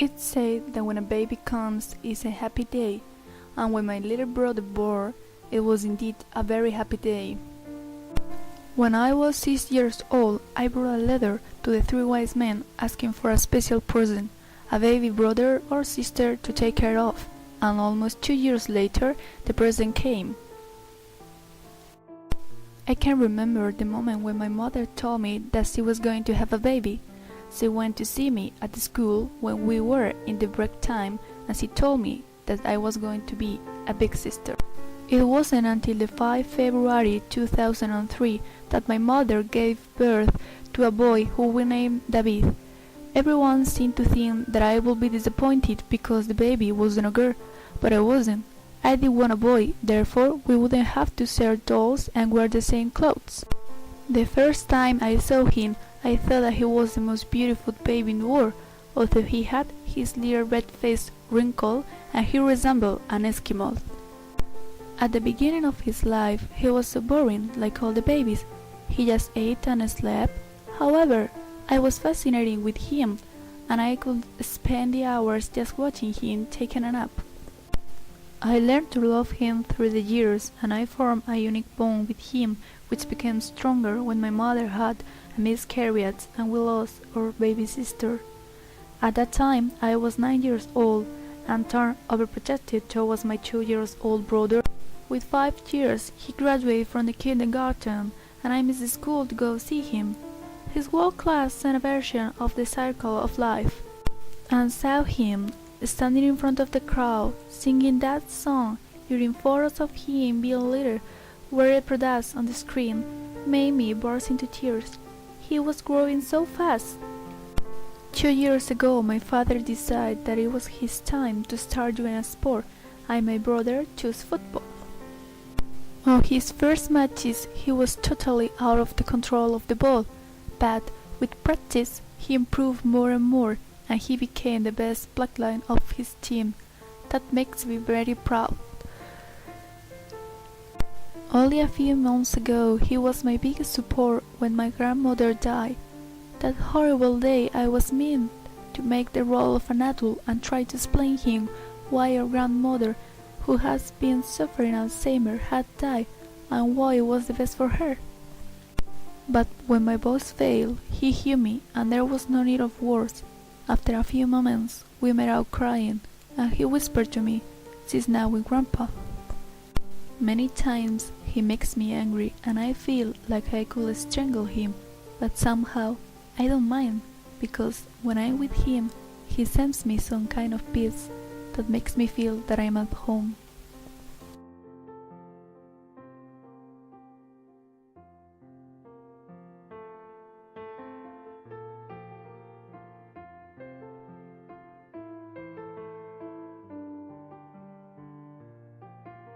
It's said that when a baby comes, it's a happy day, and when my little brother born, it was indeed a very happy day. When I was 6 years old, I brought a letter to the three wise men asking for a special person, a baby brother or sister to take care of, and almost 2 years later, the present came. I can remember the moment when my mother told me that she was going to have a baby. She went to see me at the school when we were in the break time, and she told me that I was going to be a big sister. It wasn't until the 5 February 2003 that my mother gave birth to a boy who we named David. Everyone seemed to think that I would be disappointed because the baby wasn't a girl, but I wasn't. I did want a boy, therefore we wouldn't have to share dolls and wear the same clothes. The first time I saw him, I thought that he was the most beautiful baby in the world, although he had his little red face wrinkled and he resembled an Eskimo. At the beginning of his life, he was so boring, like all the babies. He just ate and slept. However, I was fascinated with him, and I could spend the hours just watching him taking a nap. I learned to love him through the years, and I formed a unique bond with him, which became stronger when my mother had a miscarriage and we lost our baby sister. At that time, I was 9 years old and turned overprotective towards my 2-year-old brother. With 5 years, he graduated from the kindergarten, and I missed school to go see him. His world-class sang a version of The Circle of Life, and saw him standing in front of the crowd, singing that song, hearing photos of him being little were reproduced on the screen, made me burst into tears. He was growing so fast. 2 years ago, my father decided that it was his time to start doing a sport, and my brother chose football. On his first matches, he was totally out of the control of the ball, but with practice, he improved more and more, and he became the best backline of his team. That makes me very proud. Only a few months ago, he was my biggest support when my grandmother died. That horrible day, I was meant to make the role of an adult and try to explain him why our grandmother, who has been suffering Alzheimer, had died, and why it was the best for her. But when my voice failed, he heard me, and there was no need of words. After a few moments, we made out crying, and he whispered to me, "She's now with Grandpa." Many times he makes me angry, and I feel like I could strangle him, but somehow I don't mind, because when I'm with him, he sends me some kind of peace that makes me feel that I'm at home.